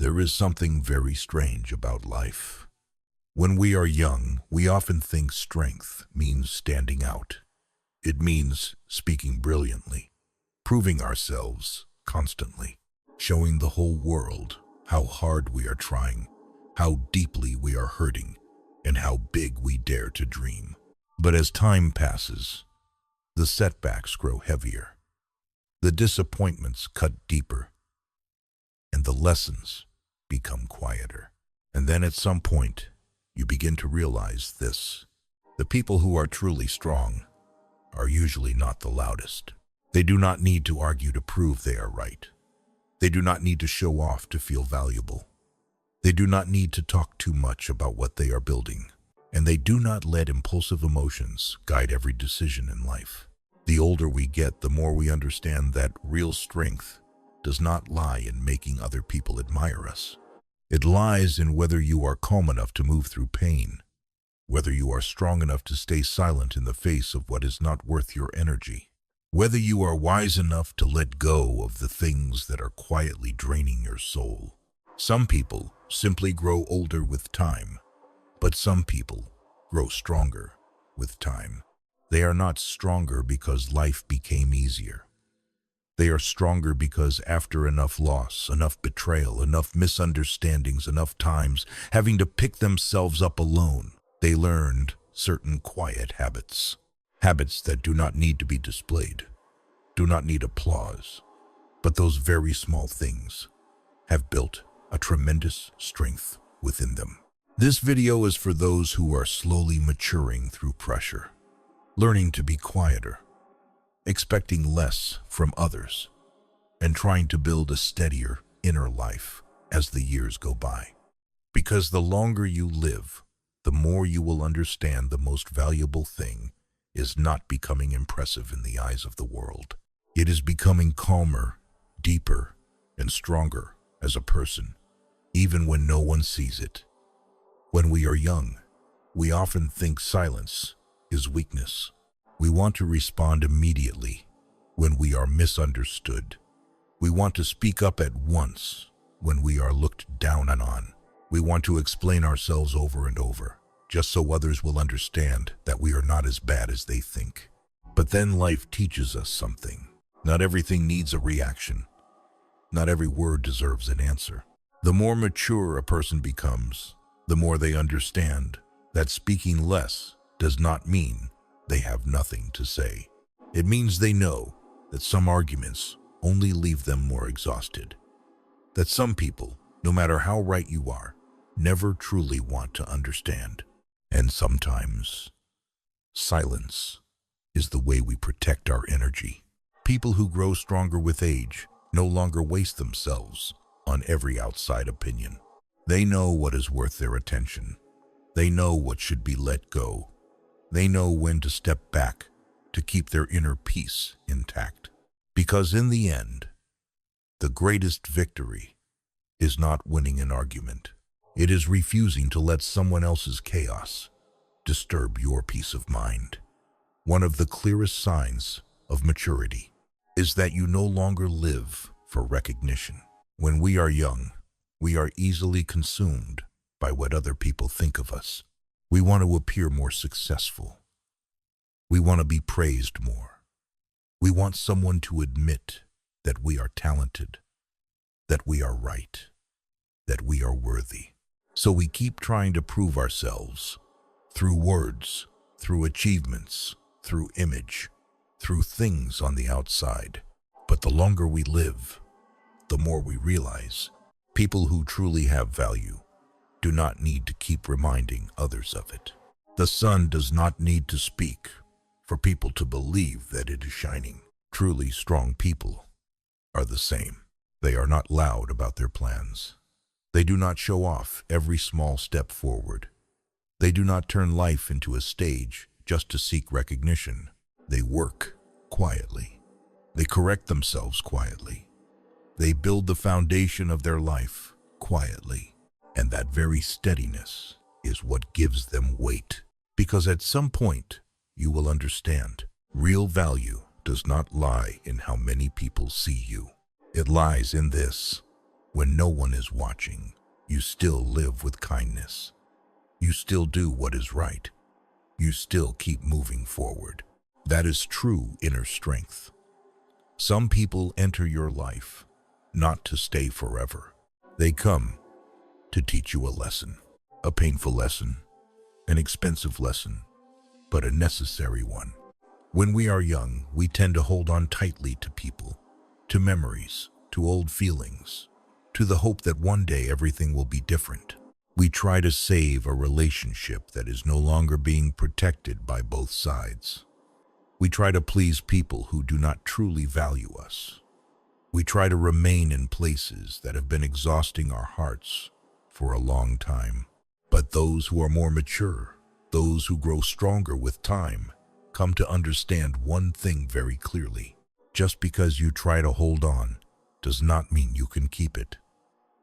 There is something very strange about life. When we are young, we often think strength means standing out. It means speaking brilliantly, proving ourselves constantly, showing the whole world how hard we are trying, how deeply we are hurting, and how big we dare to dream. But as time passes, the setbacks grow heavier, the disappointments cut deeper, and the lessons become quieter. And then at some point, you begin to realize this. The people who are truly strong are usually not the loudest. They do not need to argue to prove they are right. They do not need to show off to feel valuable. They do not need to talk too much about what they are building. And they do not let impulsive emotions guide every decision in life. The older we get, the more we understand that real strength does not lie in making other people admire us. It lies in whether you are calm enough to move through pain, whether you are strong enough to stay silent in the face of what is not worth your energy, whether you are wise enough to let go of the things that are quietly draining your soul. Some people simply grow older with time, but some people grow stronger with time. They are not stronger because life became easier. They are stronger because after enough loss, enough betrayal, enough misunderstandings, enough times having to pick themselves up alone, they learned certain quiet habits. Habits that do not need to be displayed, do not need applause, but those very small things have built a tremendous strength within them. This video is for those who are slowly maturing through pressure, learning to be quieter, expecting less from others, and trying to build a steadier inner life as the years go by. Because the longer you live, the more you will understand the most valuable thing is not becoming impressive in the eyes of the world. It is becoming calmer, deeper, and stronger as a person, even when no one sees it. When we are young, we often think silence is weakness. We want to respond immediately when we are misunderstood. We want to speak up at once when we are looked down on. We want to explain ourselves over and over, just so others will understand that we are not as bad as they think. But then life teaches us something. Not everything needs a reaction. Not every word deserves an answer. The more mature a person becomes, the more they understand that speaking less does not mean they have nothing to say. It means they know that some arguments only leave them more exhausted. That some people, no matter how right you are, never truly want to understand. And sometimes, silence is the way we protect our energy. People who grow stronger with age no longer waste themselves on every outside opinion. They know what is worth their attention. They know what should be let go. They know when to step back to keep their inner peace intact. Because in the end, the greatest victory is not winning an argument. It is refusing to let someone else's chaos disturb your peace of mind. One of the clearest signs of maturity is that you no longer live for recognition. When we are young, we are easily consumed by what other people think of us. We want to appear more successful. We want to be praised more. We want someone to admit that we are talented, that we are right, that we are worthy. So we keep trying to prove ourselves through words, through achievements, through image, through things on the outside. But the longer we live, the more we realize people who truly have value do not need to keep reminding others of it. The sun does not need to speak for people to believe that it is shining. Truly strong people are the same. They are not loud about their plans. They do not show off every small step forward. They do not turn life into a stage just to seek recognition. They work quietly. They correct themselves quietly. They build the foundation of their life quietly. And that very steadiness is what gives them weight. Because at some point, you will understand, real value does not lie in how many people see you. It lies in this: When no one is watching, you still live with kindness. You still do what is right. You still keep moving forward. That is true inner strength. Some people enter your life not to stay forever. They come to teach you a lesson, a painful lesson, an expensive lesson, but a necessary one. When we are young, we tend to hold on tightly to people, to memories, to old feelings, to the hope that one day everything will be different. We try to save a relationship that is no longer being protected by both sides. We try to please people who do not truly value us. We try to remain in places that have been exhausting our hearts for a long time. But those who are more mature, those who grow stronger with time, come to understand one thing very clearly. Just because you try to hold on does not mean you can keep it.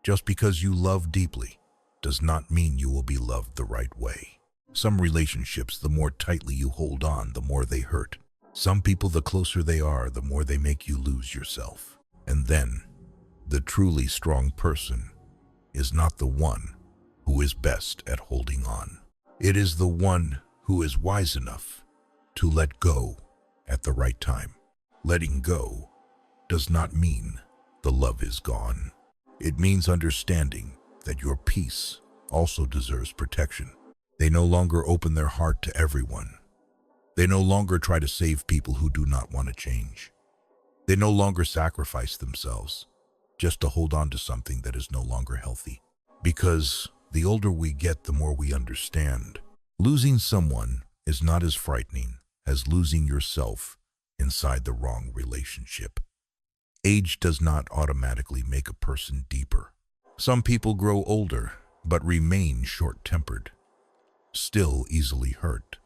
Just because you love deeply does not mean you will be loved the right way. Some relationships, the more tightly you hold on, the more they hurt. Some people, the closer they are, the more they make you lose yourself. And then, the truly strong person is not the one who is best at holding on. It is the one who is wise enough to let go at the right time. Letting go does not mean the love is gone. It means understanding that your peace also deserves protection. They no longer open their heart to everyone. They no longer try to save people who do not want to change. They no longer sacrifice themselves just to hold on to something that is no longer healthy. Because the older we get, the more we understand. Losing someone is not as frightening as losing yourself inside the wrong relationship. Age does not automatically make a person deeper. Some people grow older but remain short-tempered, still easily hurt,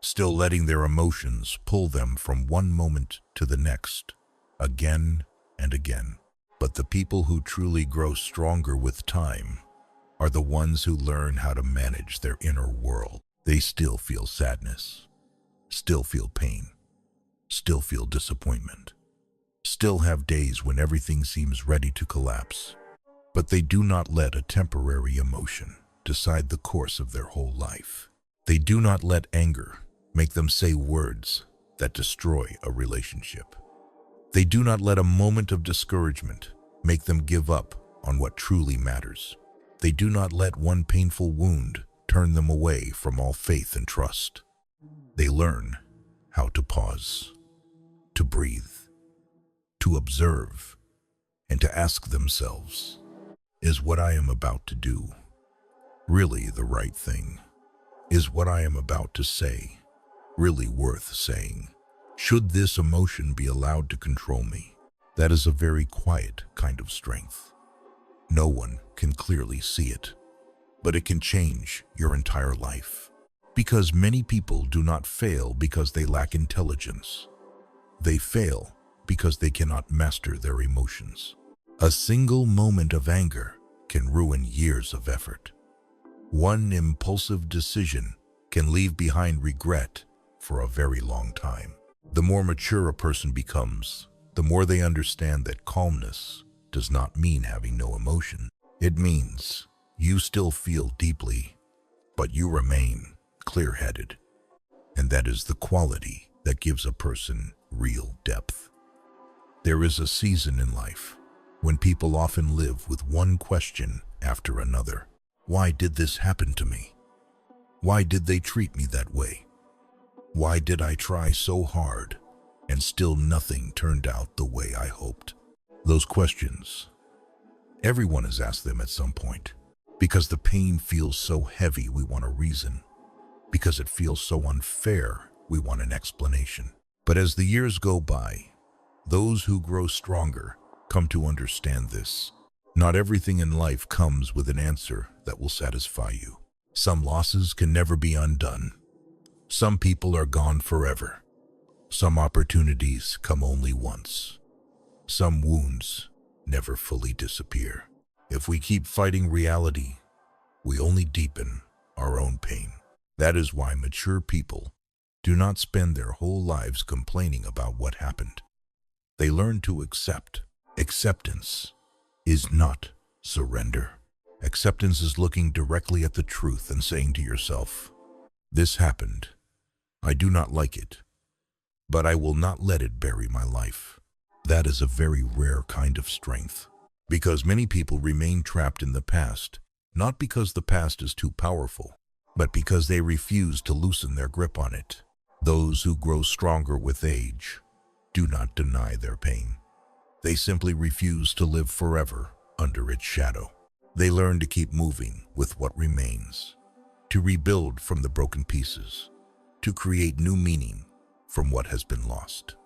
still letting their emotions pull them from one moment to the next, again and again. But the people who truly grow stronger with time are the ones who learn how to manage their inner world. They still feel sadness, still feel pain, still feel disappointment, still have days when everything seems ready to collapse. But they do not let a temporary emotion decide the course of their whole life. They do not let anger make them say words that destroy a relationship. They do not let a moment of discouragement make them give up on what truly matters. They do not let one painful wound turn them away from all faith and trust. They learn how to pause, to breathe, to observe, and to ask themselves, is what I am about to do really the right thing? Is what I am about to say really worth saying? Should this emotion be allowed to control me? That is a very quiet kind of strength. No one can clearly see it, but it can change your entire life. Because many people do not fail because they lack intelligence. They fail because they cannot master their emotions. A single moment of anger can ruin years of effort. One impulsive decision can leave behind regret for a very long time. The more mature a person becomes, the more they understand that calmness does not mean having no emotion. It means you still feel deeply, but you remain clear-headed. And that is the quality that gives a person real depth. There is a season in life when people often live with one question after another. Why did this happen to me? Why did they treat me that way? Why did I try so hard and still nothing turned out the way I hoped? Those questions, everyone has asked them at some point. Because the pain feels so heavy, we want a reason. Because it feels so unfair, we want an explanation. But as the years go by, those who grow stronger come to understand this. Not everything in life comes with an answer that will satisfy you. Some losses can never be undone. Some people are gone forever. Some opportunities come only once. Some wounds never fully disappear. If we keep fighting reality, we only deepen our own pain. That is why mature people do not spend their whole lives complaining about what happened. They learn to accept. Acceptance is not surrender. Acceptance is looking directly at the truth and saying to yourself, "This happened. I do not like it, but I will not let it bury my life." That is a very rare kind of strength, because many people remain trapped in the past, not because the past is too powerful, but because they refuse to loosen their grip on it. Those who grow stronger with age do not deny their pain. They simply refuse to live forever under its shadow. They learn to keep moving with what remains, to rebuild from the broken pieces, to create new meaning from what has been lost.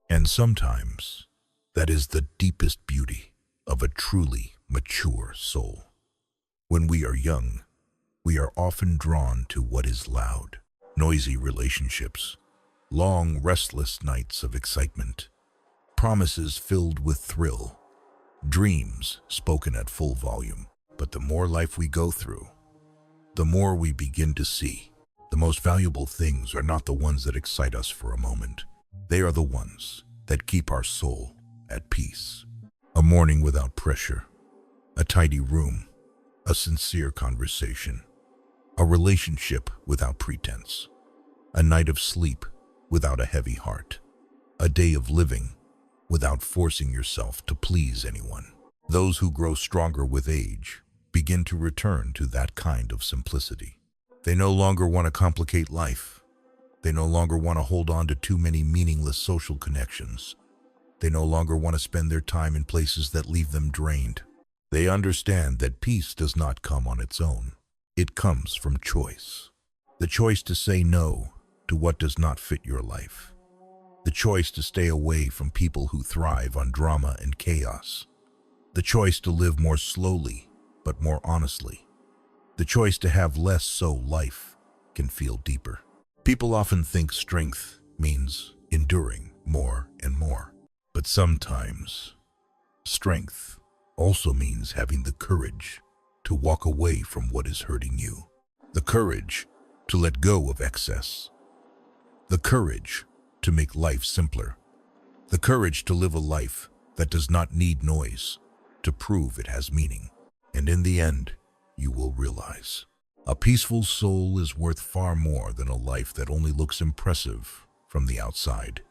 And sometimes, that is the deepest beauty of a truly mature soul. When we are young, we are often drawn to what is loud, noisy relationships, long, restless nights of excitement, promises filled with thrill, dreams spoken at full volume. But the more life we go through, the more we begin to see the most valuable things are not the ones that excite us for a moment. They are the ones that keep our soul at peace. A morning without pressure, a tidy room, a sincere conversation, a relationship without pretense, a night of sleep without a heavy heart, a day of living without forcing yourself to please anyone. Those who grow stronger with age begin to return to that kind of simplicity. They no longer want to complicate life. They no longer want to hold on to too many meaningless social connections. They no longer want to spend their time in places that leave them drained. They understand that peace does not come on its own. It comes from choice. The choice to say no to what does not fit your life. The choice to stay away from people who thrive on drama and chaos. The choice to live more slowly but more honestly. The choice to have less so life can feel deeper. People often think strength means enduring more and more. But sometimes, strength also means having the courage to walk away from what is hurting you. The courage to let go of excess. The courage to make life simpler. The courage to live a life that does not need noise to prove it has meaning. And in the end, you will realize a peaceful soul is worth far more than a life that only looks impressive from the outside.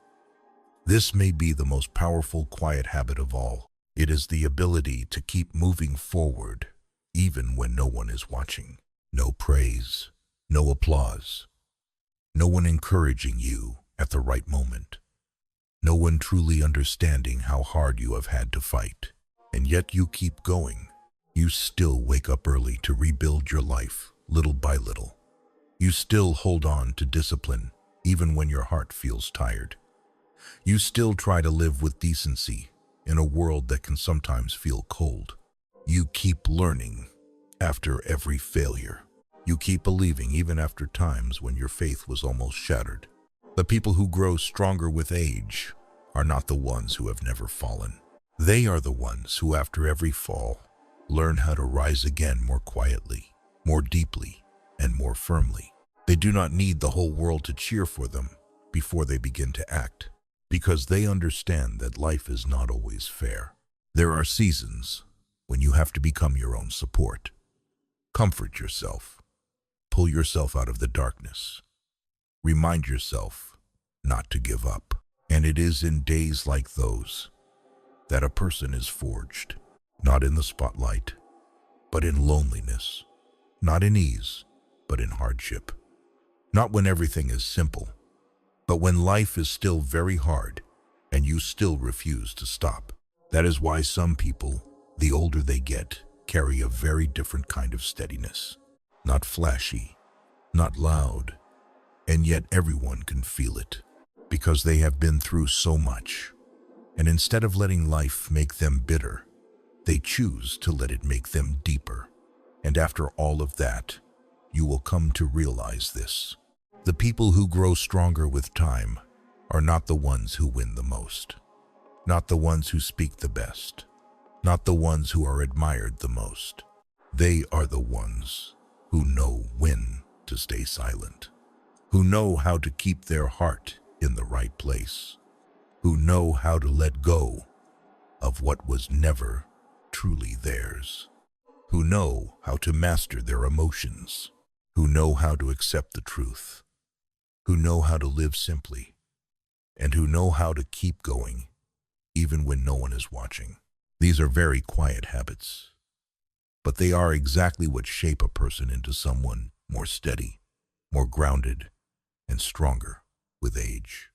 This may be the most powerful, quiet habit of all. It is the ability to keep moving forward, even when no one is watching. No praise, no applause, no one encouraging you at the right moment. No one truly understanding how hard you have had to fight. And yet you keep going. You still wake up early to rebuild your life, little by little. You still hold on to discipline, even when your heart feels tired. You still try to live with decency in a world that can sometimes feel cold. You keep learning after every failure. You keep believing even after times when your faith was almost shattered. The people who grow stronger with age are not the ones who have never fallen. They are the ones who, after every fall, learn how to rise again more quietly, more deeply, and more firmly. They do not need the whole world to cheer for them before they begin to act, because they understand that life is not always fair. There are seasons when you have to become your own support. Comfort yourself. Pull yourself out of the darkness. Remind yourself not to give up. And it is in days like those that a person is forged, not in the spotlight, but in loneliness, not in ease, but in hardship, not when everything is simple, but when life is still very hard and you still refuse to stop. That is why some people, the older they get, carry a very different kind of steadiness. Not flashy, not loud, and yet everyone can feel it, because they have been through so much. And instead of letting life make them bitter, they choose to let it make them deeper. And after all of that, you will come to realize this. The people who grow stronger with time are not the ones who win the most, not the ones who speak the best, not the ones who are admired the most. They are the ones who know when to stay silent, who know how to keep their heart in the right place, who know how to let go of what was never truly theirs. who know how to master their emotions, who know how to accept the truth, who know how to live simply, and who know how to keep going even when no one is watching. These are very quiet habits, but they are exactly what shape a person into someone more steady, more grounded, and stronger with age.